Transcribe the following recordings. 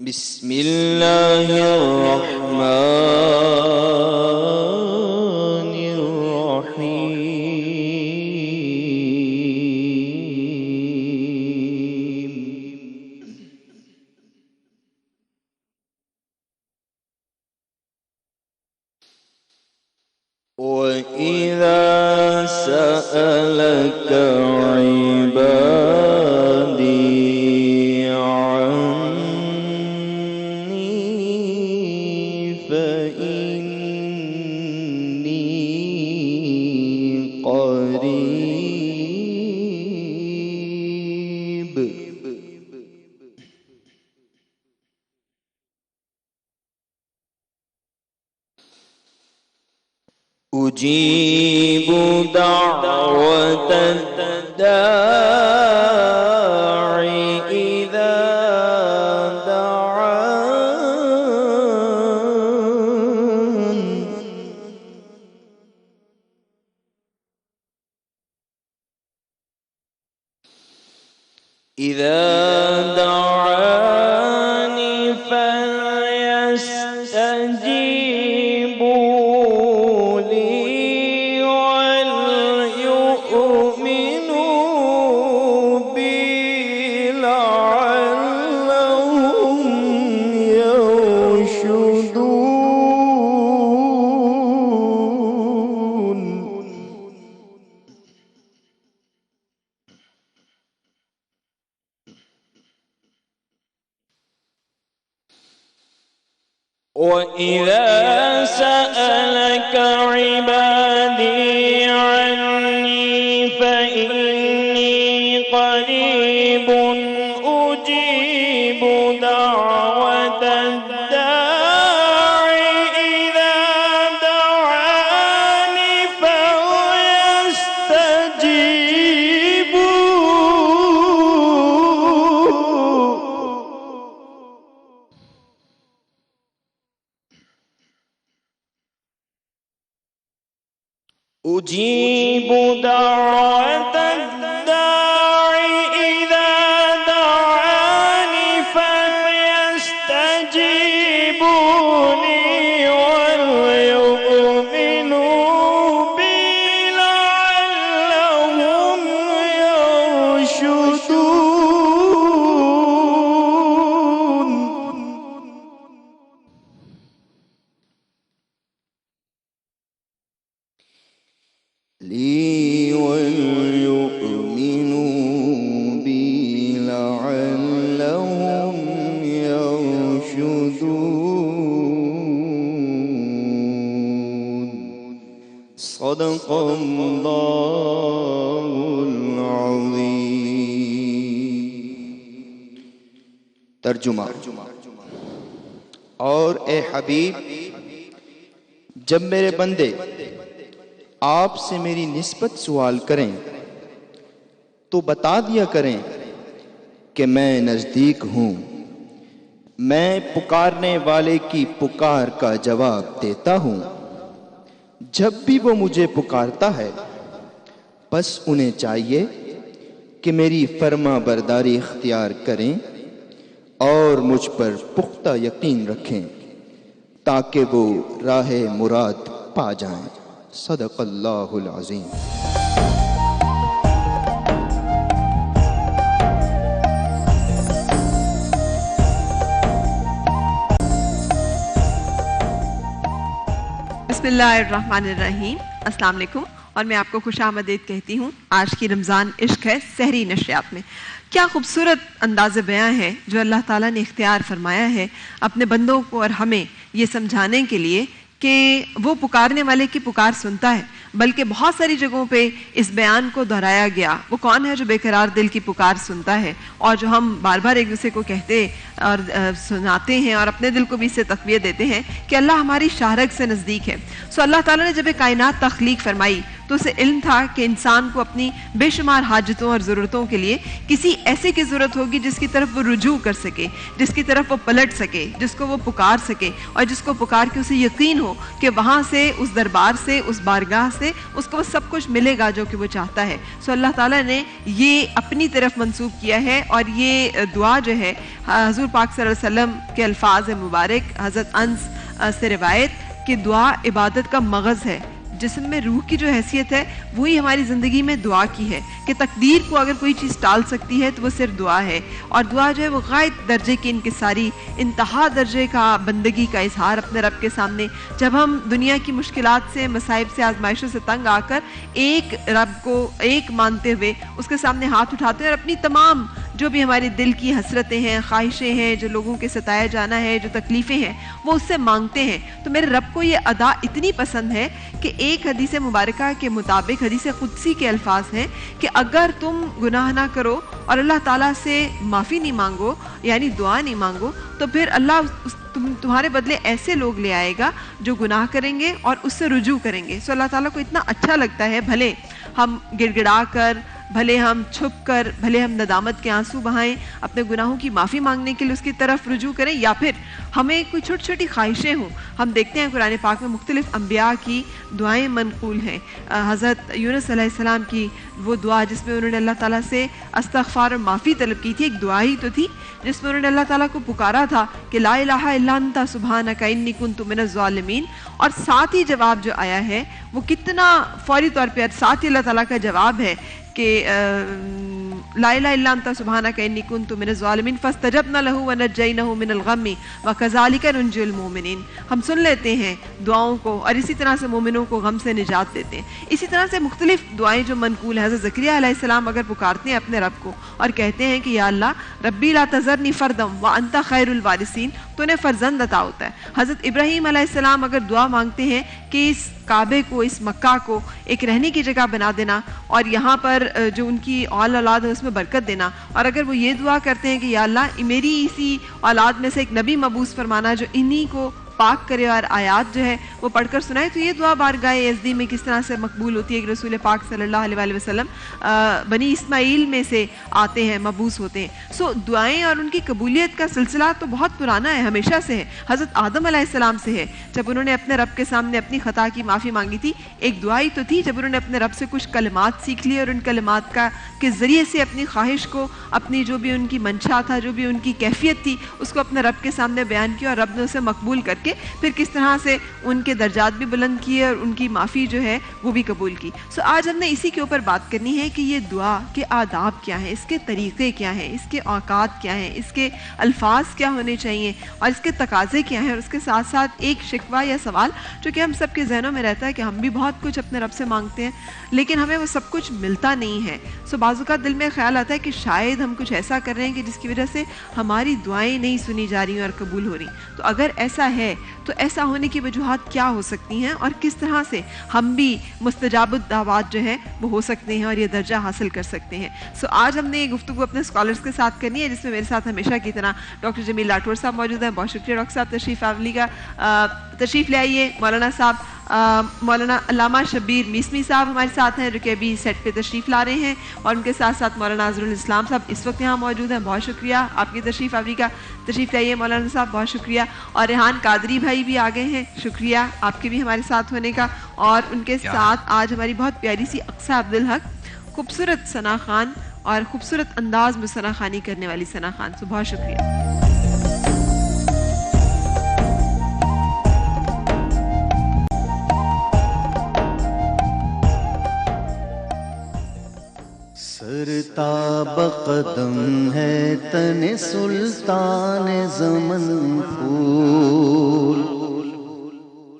بسم اللہ الرحمن الرحیم وَإِذَا سَأَلَكَ عِبَادِي أجيب دعوة الداع إذا دعان إذا دعاني فليستجيبوا لي وليؤمنوا بي لعلهم يرشدون. وَإِذَا سَأَلَكَ عِبَادِي عَنِّي فَإِنِّي قَرِيبٌ أُجِيبُ دَعْوَةَ الدَّاعِ إِذَا دَعَانِ فَلْيَسْتَجِيبُوا. أجيب دعوة الداع إذا دعاني فليستجيبوا لي وليؤمنوا بي لعلهم يرشدون. لي وليؤمنوا بي لعلهم يرشدون. صدق اللہ العظیم. ترجمہ. اور اے حبیب، جب میرے بندے آپ سے میری نسبت سوال کریں تو بتا دیا کریں کہ میں نزدیک ہوں، میں پکارنے والے کی پکار کا جواب دیتا ہوں. جب بھی وہ مجھے پکارتا ہے بس انہیں چاہیے کہ میری فرما برداری اختیار کریں اور مجھ پر پختہ یقین رکھیں تاکہ وہ راہ مراد پا جائیں. صدق اللہ العظیم. بسم اللہ الرحمن الرحیم. السلام علیکم اور میں آپ کو خوش آمدید کہتی ہوں آج کی رمضان عشق ہے سحری نشریات میں. کیا خوبصورت انداز بیاں ہے جو اللہ تعالیٰ نے اختیار فرمایا ہے اپنے بندوں کو اور ہمیں یہ سمجھانے کے لیے کہ وہ پکارنے والے کی پکار سنتا ہے. بلکہ بہت ساری جگہوں پہ اس بیان کو دہرایا گیا. وہ کون ہے جو بے قرار دل کی پکار سنتا ہے اور جو ہم بار بار ایک دوسرے کو کہتے اور سناتے ہیں اور اپنے دل کو بھی اس سے تقویت دیتے ہیں کہ اللہ ہماری شاہرگ سے نزدیک ہے. سو اللہ تعالیٰ نے جب کائنات تخلیق فرمائی تو اسے علم تھا کہ انسان کو اپنی بے شمار حاجتوں اور ضرورتوں کے لیے کسی ایسے کی ضرورت ہوگی جس کی طرف وہ رجوع کر سکے، جس کی طرف وہ پلٹ سکے، جس کو وہ پکار سکے، اور جس کو پکار کے اسے یقین ہو کہ وہاں سے، اس دربار سے، اس بارگاہ سے اس کو وہ سب کچھ ملے گا جو کہ وہ چاہتا ہے۔ سو اللہ تعالیٰ نے یہ اپنی طرف منسوب کیا ہے، اور یہ دعا جو ہے حضور پاک صلی اللہ علیہ وسلم کے الفاظ مبارک، حضرت انس سے روایت کہ دعا عبادت کا مغز ہے۔ جسم میں روح کی جو حیثیت ہے وہی ہماری زندگی میں دعا کی ہے، کہ تقدیر کو اگر کوئی چیز ٹال سکتی ہے تو وہ صرف دعا ہے، اور دعا جو ہے وہ غائب درجے کی انکساری، انتہا درجے کا بندگی کا اظہار اپنے رب کے سامنے۔ جب ہم دنیا کی مشکلات سے، مصائب سے، آزمائشوں سے تنگ آ کر ایک رب کو ایک مانتے ہوئے اس کے سامنے ہاتھ اٹھاتے ہیں اور اپنی تمام جو بھی ہمارے دل کی حسرتیں ہیں، خواہشیں ہیں، جو لوگوں کے ستایا جانا ہے، جو تکلیفیں ہیں، وہ اس سے مانگتے ہیں، تو میرے رب کو یہ ادا اتنی پسند ہے کہ ایک حدیث مبارکہ کے مطابق، حدیث قدسی کے الفاظ ہیں کہ اگر تم گناہ نہ کرو اور اللہ تعالیٰ سے معافی نہیں مانگو، یعنی دعا نہیں مانگو، تو پھر اللہ تمہارے بدلے ایسے لوگ لے آئے گا جو گناہ کریں گے اور اس سے رجوع کریں گے۔ سو اللہ تعالیٰ کو اتنا اچھا لگتا ہے، بھلے ہم گڑ گڑا کر، بھلے ہم چھپ کر، بھلے ہم ندامت کے آنسو بہائیں، اپنے گناہوں کی معافی مانگنے کے لیے اس کی طرف رجوع کریں، یا پھر ہمیں کوئی چھوٹی چھوٹی خواہشیں ہوں۔ ہم دیکھتے ہیں قرآن پاک میں مختلف انبیاء کی دعائیں منقول ہیں۔ حضرت یونس علیہ السلام کی وہ دعا جس میں انہوں نے اللہ تعالیٰ سے استغفار اور معافی طلب کی تھی، ایک دعا ہی تو تھی جس میں انہوں نے اللہ تعالیٰ کو پکارا تھا کہ لا الہ الا انت سبحانک انی کنت من الظالمین، اور ساتھ ہی جواب جو آیا ہے وہ کتنا فوری طور پہ ساتھ ہی اللہ تعالیٰ کا جواب ہے کہ لا الہ الا انت سبحانک انی کنت من الظالمین فاستجبنا له ونجیناه من الغم وکذالک ننجی المؤمنین۔ ہم سن لیتے ہیں دعاؤں کو اور اسی طرح سے مومنوں کو غم سے نجات دیتے ہیں۔ اسی طرح سے مختلف دعائیں جو منقول ہیں، حضرت زکریا علیہ السلام اگر پکارتے ہیں اپنے رب کو اور کہتے ہیں کہ یا اللہ ربی لا تذرنی فردا وانت خیر الوارثین، تو انہیں فرزند عطا ہوتا ہے۔ حضرت ابراہیم علیہ السلام اگر دعا مانگتے ہیں کہ اس کعبے کو، اس مکہ کو ایک رہنے کی جگہ بنا دینا، اور یہاں پر جو ان کی اولاد ہے اس میں برکت دینا، اور اگر وہ یہ دعا کرتے ہیں کہ یا اللہ میری اسی اولاد میں سے ایک نبی مبعوث فرمانا جو انہی کو پاک کرے اور آیات جو ہے وہ پڑھ کر سنائے، تو یہ دعا بارگاہ عزدی میں کس طرح سے مقبول ہوتی ہے کہ رسول پاک صلی اللہ علیہ وآلہ وسلم بنی اسماعیل میں سے آتے ہیں، مبعوث ہوتے ہیں۔ سو دعائیں اور ان کی قبولیت کا سلسلہ تو بہت پرانا ہے، ہمیشہ سے ہے، حضرت آدم علیہ السلام سے ہے۔ جب انہوں نے اپنے رب کے سامنے اپنی خطا کی معافی مانگی تھی، ایک دعا ہی تو تھی جب انہوں نے اپنے رب سے کچھ کلمات سیکھ لیے اور ان کلمات کے ذریعے سے اپنی خواہش کو، اپنی جو بھی ان کی منشا تھا، جو بھی ان کی کیفیت تھی، اس کو اپنے رب کے سامنے بیان کیا، اور رب نے اسے مقبول کر کے پھر کس طرح سے ان کے درجات بھی بلند کیے اور ان کی معافی جو ہے وہ بھی قبول کی۔ سو آج ہم نے اسی کے اوپر بات کرنی ہے کہ یہ دعا کے آداب کیا ہیں، اس کے طریقے کیا ہیں، اس کے اوقات کیا ہیں، اس کے الفاظ کیا ہونے چاہیے، اور اس کے تقاضے کیا ہیں، اور اس کے ساتھ ساتھ ایک شکوہ یا سوال جو کہ ہم سب کے ذہنوں میں رہتا ہے کہ ہم بھی بہت کچھ اپنے رب سے مانگتے ہیں لیکن ہمیں وہ سب کچھ ملتا نہیں ہے۔ سو بعض اوقات دل میں خیال آتا ہے کہ شاید ہم کچھ ایسا کر رہے ہیں کہ جس کی وجہ سے ہماری دعائیں نہیں سنی جا رہی ہیں اور قبول ہو رہی۔ تو اگر ایسا ہے تو ایسا ہونے کی وجوہات کیا ہو سکتی ہیں، اور کس طرح سے ہم بھی مستجاب الدعوات جو ہے وہ ہو سکتے ہیں اور یہ درجہ حاصل کر سکتے ہیں۔ سو آج ہم نے یہ گفتگو اپنے اسکالرس کے ساتھ کرنی ہے، جس میں میرے ساتھ ہمیشہ کی طرح ڈاکٹر جمیل لاٹور صاحب موجود ہیں۔ بہت شکریہ ڈاکٹر صاحب تشریف لے آئیے۔ مولانا صاحب مولانا علامہ شبیر میسمی صاحب ہمارے ساتھ ہیں جو کہ ابھی سیٹ پہ تشریف لا رہے ہیں، اور ان کے ساتھ ساتھ مولانا ناظر الاسلام صاحب اس وقت یہاں موجود ہیں۔ بہت شکریہ آپ کی تشریف آوری کا۔ تشریف لائیے مولانا صاحب، بہت شکریہ۔ اور ریحان قادری بھائی بھی آ گئے ہیں، شکریہ آپ کے بھی ہمارے ساتھ ہونے کا۔ اور ان کے ساتھ آج ہماری بہت پیاری سی اقصیٰ عبدالحق، خوبصورت ثنا خان اور خوبصورت انداز میں ثنا خوانی کرنے والی ثنا خان، سو بہت شکریہ۔ سرتاب قدم ہے تن سلطان زمن پھول،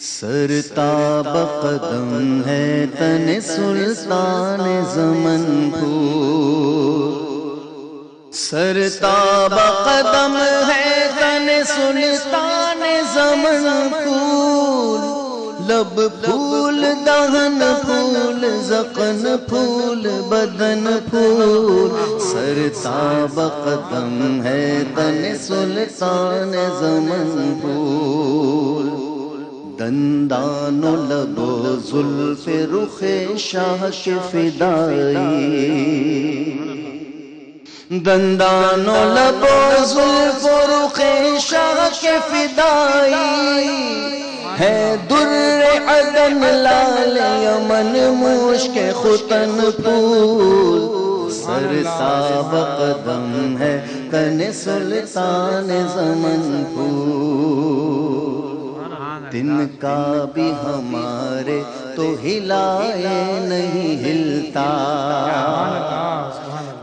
سرتاب قدم ہے تن سلطان زمن پھول، سرتاب قدم ہے تن سلطان زمن پھول، لب پھول دہن پھول زقن پھول بدن پھول، سرتاب قدم ہے تن سلطان زمن پھول، دندان و لب و زلف رخ شاہ کے فدائی، دندان و لب و زلف رخ شاہ کے فدائی، ہے در عدن لال یمن مشک ختن پھول، سرساب قدم ہے تن سلطان زمن پھول، دن کا بھی ہمارے تو ہلائے نہیں ہلتا،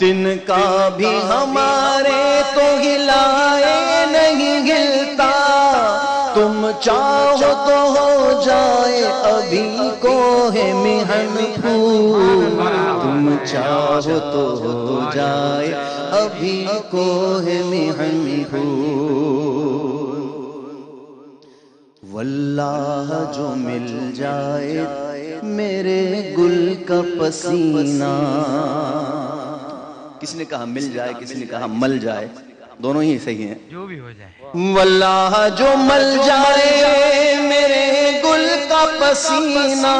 دن کا بھی ہمارے تو ہلائے نہیں ہلتا، تم چاہو تو ہو جائے ابھی کوہ محن پھول، تم چاہو تو ہو جائے ابھی کوہ محن پھول، واللہ جو مل جائے میرے گل کا پسینہ، کسی نے کہا مل جائے، کسی نے کہا مل جائے، دونوں ہی صحیح ہیں، جو بھی ہو جائے، واللہ جو مل جائے میرے گل کا پسینہ،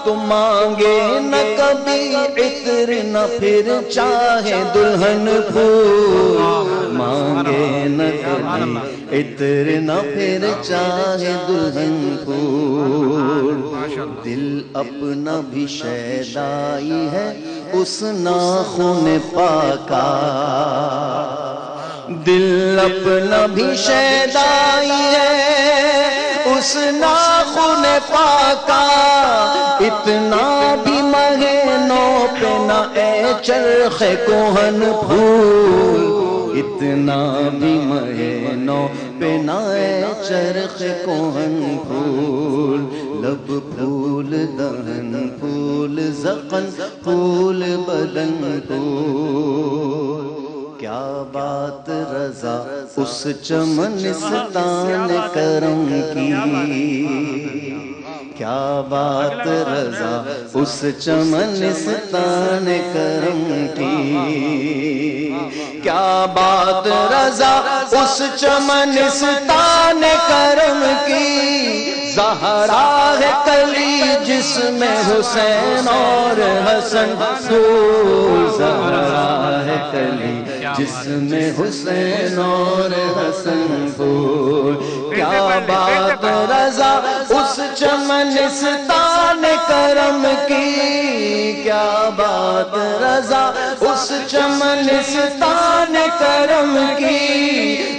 تو مانگے نہ کبھی عطر نہ پھر چاہے دلہن پھول، مانگے نہ کبھی عطر نہ پھر چاہے دلہن پھول، دل اپنا بھی شیدائی ہے اس ناخن پاکا، دل اپنا بھی شیدائی ہے اس ناخن پاکا، اتنا بھی مہینوں پہ نہ اے چرخ کوہن پھول، اتنا بھی مہینوں پہ نہ اے چرخ کوہن پھول، لب پھول دہن پھول زقن پھول بدن پھول، کیا بات رضا اس چمنستان کرم کی، کیا بات رضا اس چمنستان کرم کی، کیا بات رضا اس چمنستان کرم کی، زہرا ہے کلی جس میں حسین اور حسن پھول، زہرا ہے کلی جس میں حسین اور حسن پھول، کیا بات رضا اس چمنستان کرم کی، کیا بات رضا اس چمنستان کرم کی،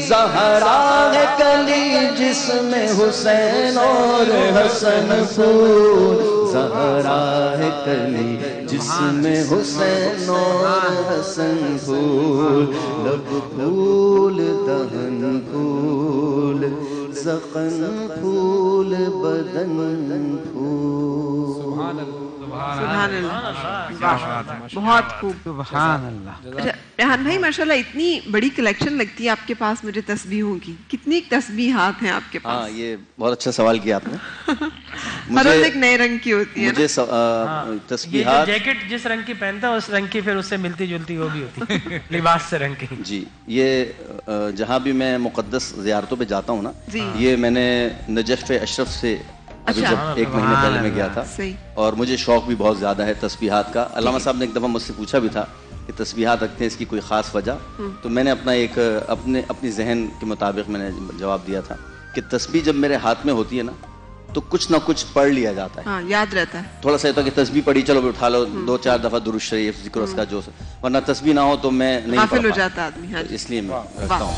زہرا ہے کلی جس میں حسین اور حسن پھول، زہرا ہے کلی جس میں حسین اور حسن پھول، لب پھول دہن پھول زقن پھول بدن پھول، سبحان اللہ، بہت خوب، سبحان اللہ۔ ریحان بھائی ماشاءاللہ اتنی بڑی کلیکشن لگتی ہے آپ کے پاس مجھے تسبیحوں کی، کتنی تسبیحات ہیں آپ کے پاس؟ ہاں یہ بہت اچھا سوال کیا آپ نے، ہر روز ایک نئے رنگ کی ہوتی ہے، مجھے تسبیحات، جیکٹ جس رنگ کی پہنتا ہے اس رنگ کی پھر اس سے ملتی جلتی وہ بھی ہوتی ہے، لباس سے رنگ کی۔ جی یہ جہاں بھی میں مقدس زیارتوں پہ جاتا ہوں نا، یہ میں نے نجف اشرف سے ابھی جب ایک مہینے پہلے میں گیا تھا، اور مجھے شوق بھی بہت زیادہ ہے تسبیحات کا۔ علامہ صاحب نے ایک دفعہ مجھ سے پوچھا بھی تھا کہ تسبیحات رکھتے ہیں اس کی کوئی خاص وجہ، تو میں نے اپنا ایک اپنی ذہن کے مطابق میں نے جواب دیا تھا کہ تسبیح جب میرے ہاتھ میں ہوتی ہے نا تو کچھ نہ کچھ پڑھ لیا جاتا ہے، یاد رہتا ہے، تھوڑا سا ہوتا ہے کہ تسبیح پڑھی چلو بھی اٹھا لو 2-4 دفعہ درود شریف ذکر اس کا جو، ورنہ تسبیح نہ ہو تو میں نہیں غافل ہو پڑھ جاتا آدمی، اس لیے میں رکھتا ہوں۔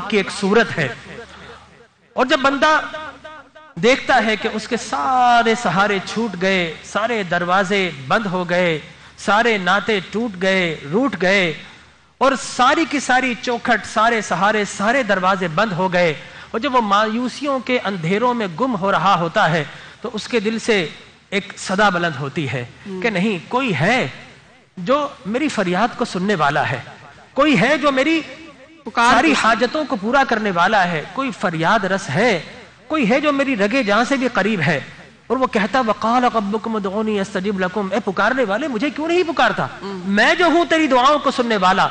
کی ایک صورت ہے، اور جب بندہ دیکھتا ہے کہ اس کے سارے سہارے چھوٹ گئے، سارے دروازے بند ہو گئے، سارے ناطے ٹوٹ گئے، روٹ گئے، اور ساری کی ساری چوکھٹ، سارے سہارے، سارے دروازے بند ہو گئے، اور جب وہ مایوسیوں کے اندھیروں میں گم ہو رہا ہوتا ہے تو اس کے دل سے ایک صدا بلند ہوتی ہے کہ نہیں، کوئی ہے جو میری فریاد کو سننے والا ہے، کوئی ہے جو میری ساری حاجتوں کو پورا کرنے والا ہے، کوئی فریاد رس ہے، کوئی ہے جو میری رگے جان سے بھی قریب ہے۔ اور وہ کہتا وقال ربکم ادعونی استجب لکم، اے پکارنے والے مجھے کیوں نہیں پکارتا؟ میں جو ہوں تیری دعاؤں کو سننے والا،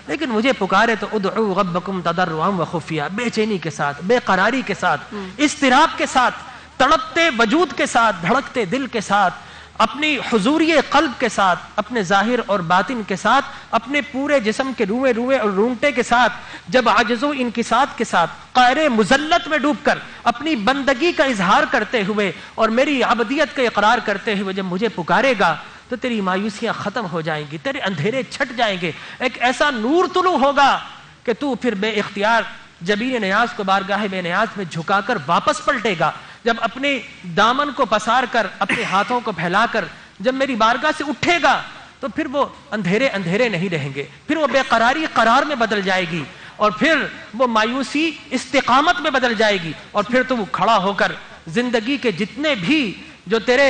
لیکن مجھے پکارے تو ادعو ربکم تضرعا وخفیا، بے چینی کے ساتھ، بے قراری کے ساتھ، اضطراب کے ساتھ، تڑپتے وجود کے ساتھ، دھڑکتے دل کے ساتھ، اپنی حضوری قلب کے ساتھ، اپنے ظاہر اور باطن کے ساتھ، اپنے پورے جسم کے روئے روئے اور رونگٹے کے ساتھ، جب عجز و انکسار کے ساتھ قعر مذلت میں ڈوب کر اپنی بندگی کا اظہار کرتے ہوئے اور میری عبدیت کا اقرار کرتے ہوئے جب مجھے پکارے گا تو تیری مایوسیاں ختم ہو جائیں گی، تیرے اندھیرے چھٹ جائیں گے، ایک ایسا نور طلوع ہوگا کہ تو پھر بے اختیار جبین نیاز کو بارگاہ بے نیاز میں جھکا کر واپس پلٹے گا۔ جب اپنے دامن کو پسار کر، اپنے ہاتھوں کو پھیلا کر جب میری بارگاہ سے اٹھے گا تو پھر وہ اندھیرے اندھیرے نہیں رہیں گے، پھر وہ بے قراری قرار میں بدل جائے گی، اور پھر وہ مایوسی استقامت میں بدل جائے گی، اور پھر تو وہ کھڑا ہو کر زندگی کے جتنے بھی جو تیرے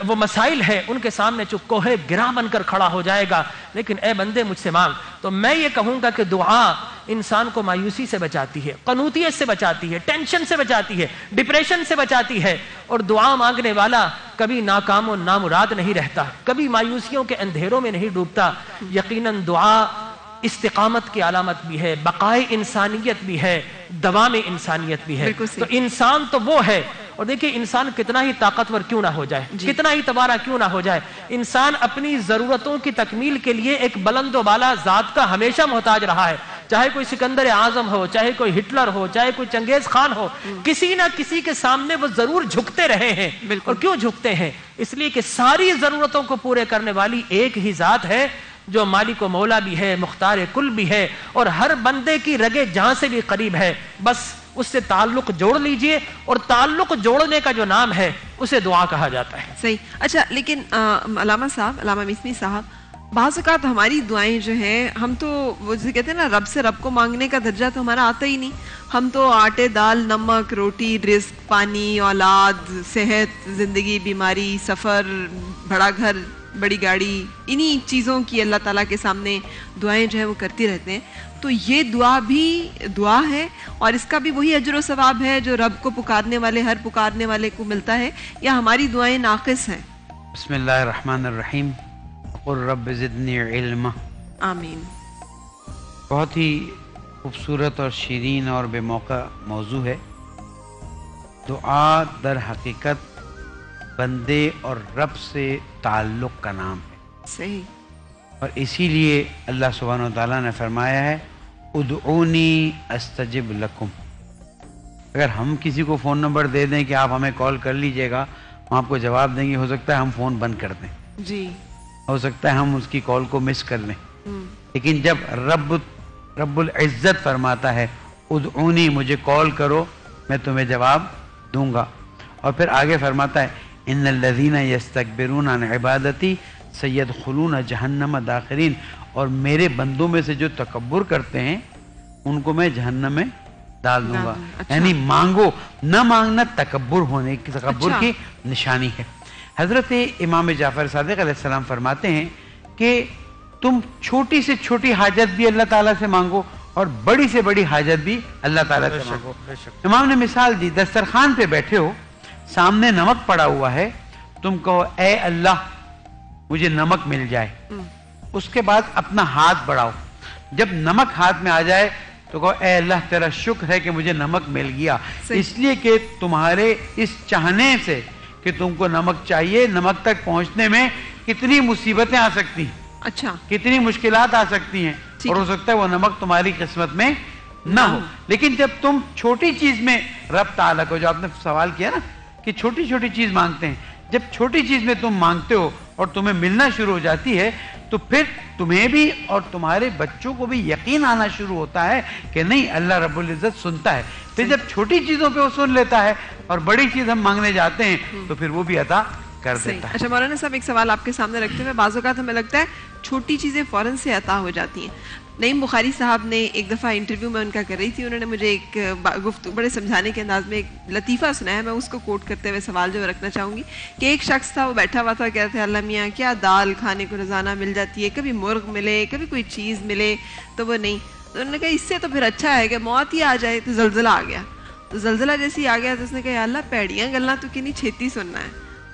وہ مسائل ہیں ان کے سامنے کوہ گراں بن کر کھڑا ہو جائے گا۔ لیکن اے بندے مجھ سے مانگ، تو میں یہ کہوں گا کہ دعا انسان کو مایوسی سے بچاتی ہے، قنوطیت سے بچاتی ہے، ٹینشن سے بچاتی ہے، ڈپریشن سے بچاتی ہے، اور دعا مانگنے والا کبھی ناکام و نامراد نہیں رہتا، کبھی مایوسیوں کے اندھیروں میں نہیں ڈوبتا۔ یقیناً دعا استقامت کی علامت بھی ہے، بقائے انسانیت بھی ہے، دوام انسانیت بھی ہے۔ تو انسان تو وہ ہے، اور دیکھیں انسان کتنا ہی طاقتور کیوں نہ ہو جائے، کتنا ہی توانہ کیوں نہ ہو جائے، انسان اپنی ضرورتوں کی تکمیل کے لیے ایک بلند و بالا ذات کا ہمیشہ محتاج رہا ہے، چاہے کوئی سکندر اعظم ہو، چاہے کوئی ہٹلر ہو، چاہے کوئی چنگیز خان ہو، کسی نہ کسی کے سامنے وہ ضرور جھکتے رہے ہیں۔ اور کیوں جھکتے ہیں؟ اس لیے کہ ساری ضرورتوں کو پورے کرنے والی ایک ہی ذات ہے جو مالک و مولا بھی ہے، مختار کل بھی ہے، اور ہر بندے کی رگے جہاں سے بھی قریب ہے۔ بس اس سے تعلق جوڑ لیجئے، اور تعلق جوڑنے کا جو نام ہے اسے دعا کہا جاتا ہے۔ صحیح۔ اچھا، لیکن علامہ صاحب، علامہ مصری صاحب، بعض اوقات ہماری دعائیں جو ہیں، ہم تو وہ جسے کہتے ہیں نا رب سے رب کو مانگنے کا درجہ تو ہمارا آتا ہی نہیں، ہم تو آٹے دال نمک روٹی رزق پانی اولاد صحت زندگی بیماری سفر بڑا گھر بڑی گاڑی انہی چیزوں کی اللہ تعالیٰ کے سامنے دعائیں جو ہے وہ کرتی رہتے ہیں۔ تو یہ دعا بھی دعا ہے، اور اس کا بھی وہی اجر و ثواب ہے جو رب کو پکارنے والے ہر پکارنے والے کو ملتا ہے، یا ہماری دعائیں ناقص ہیں؟ بسم اللہ الرحمن الرحیم، قل رب زدنی علما۔ آمین۔ بہت ہی خوبصورت اور شیرین اور بے موقع موضوع ہے۔ دعا در حقیقت بندے اور رب سے تعلق کا نام ہے، صحیح، اور اسی لیے اللہ سبحانہ وتعالیٰ نے فرمایا ہے ادعونی استجب لکم۔ اگر ہم کسی کو فون نمبر دے دیں کہ آپ ہمیں کال کر لیجئے گا، ہم آپ کو جواب دیں گے، ہو سکتا ہے ہم فون بند کر دیں، جی، ہو سکتا ہے ہم اس کی کال کو مس کر لیں، لیکن جب رب العزت فرماتا ہے ادعونی، مجھے کال کرو میں تمہیں جواب دوں گا، اور پھر آگے فرماتا ہے ان الذین یستکبرون عن عبادتی سیدخلون جہنم داخرین، اور میرے بندوں میں سے جو تکبر کرتے ہیں ان کو میں جہنم میں ڈال دوں گا۔ یعنی مانگو، نہ مانگنا تکبر کی نشانی ہے۔ حضرت امام جعفر صادق علیہ السلام فرماتے ہیں کہ تم چھوٹی سے چھوٹی حاجت بھی اللہ تعالیٰ سے مانگو اور بڑی سے بڑی حاجت بھی اللہ تعالیٰ سے مانگو۔ امام نے مثال دی، دسترخوان پہ بیٹھے ہو، سامنے نمک پڑا ہوا ہے، تم کہو اے اللہ مجھے نمک مل جائے، اس کے بعد اپنا ہاتھ بڑھاؤ، جب نمک ہاتھ میں آ جائے تو کہو اے اللہ تیرا شکر ہے کہ مجھے نمک مل گیا، اس لیے کہ تمہارے اس چاہنے سے کہ تم کو نمک چاہیے، نمک تک پہنچنے میں کتنی مصیبتیں آ سکتی ہیں، اچھا کتنی مشکلات آ سکتی ہیں، اور ہو سکتا ہے وہ نمک تمہاری قسمت میں نہ ہو۔ لیکن جب تم چھوٹی چیز میں رب تعالیٰ کو، جو آپ نے سوال کیا نا کہ چھوٹی چھوٹی چیز مانگتے ہیں، جب چھوٹی چیز میں تم مانگتے ہو اور تمہیں ملنا شروع ہو جاتی ہے تو پھر تمہیں بھی اور تمہارے بچوں کو بھی یقین آنا شروع ہوتا ہے کہ نہیں، اللہ رب العزت سنتا ہے۔ پھر جب چھوٹی چیزوں پہ وہ سن لیتا ہے اور بڑی چیز ہم مانگنے جاتے ہیں تو پھر وہ بھی عطا کر دیتا ہے۔ اچھا مولانا صاحب، ایک سوال آپ کے سامنے رکھتے ہوئے، بعض اوقات ہمیں لگتا ہے چھوٹی چیزیں فوراً سے عطا ہو جاتی ہیں۔ نعیم بخاری صاحب نے ایک دفعہ انٹرویو میں ان کا کر رہی تھی، انہوں نے مجھے ایک گفتگو بڑے سمجھانے کے انداز میں ایک لطیفہ سنایا، میں اس کو کوٹ کرتے ہوئے سوال جو رکھنا چاہوں گی کہ ایک شخص تھا، وہ بیٹھا ہوا تھا، کہتے ہیں اللہ میاں کیا دال کھانے کو روزانہ مل جاتی ہے، کبھی مرغ ملے کبھی کوئی چیز ملے تو وہ نہیں، تو انہوں نے کہا اس سے تو پھر اچھا ہے کہ موت ہی آ جائے۔ تو زلزلہ آ گیا، تو زلزلہ جیسے ہی آ گیا تو اس نے کہا یا اللہ پیڑیاں گلنا تو کنی چھیتی سننا ہے.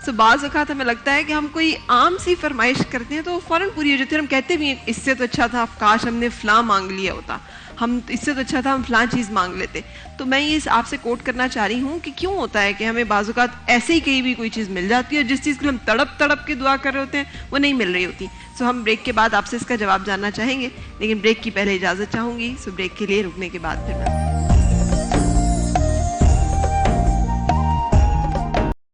سو بعض اوقات ہمیں لگتا ہے کہ ہم کوئی عام سی فرمائش کرتے ہیں تو وہ فوراً پوری ہو جاتی ہے. ہم کہتے بھی ہیں اس سے تو اچھا تھا کاش ہم نے فلاں مانگ لیا ہوتا, ہم اس سے تو اچھا تھا ہم فلاں چیز مانگ لیتے. تو میں یہ آپ سے کوٹ کرنا چاہ رہی ہوں کہ کیوں ہوتا ہے کہ ہمیں بعض اوقات ایسے ہی کہیں بھی کوئی چیز مل جاتی ہے اور جس چیز کے لیے ہم تڑپ تڑپ کے دعا کر رہے ہوتے ہیں وہ نہیں مل رہی ہوتی. سو ہم بریک کے بعد آپ سے اس کا جواب جاننا چاہیں گے, لیکن بریک کی پہلے اجازت چاہوں گی. سو بریک کے لیے رکنے کے بعد پھر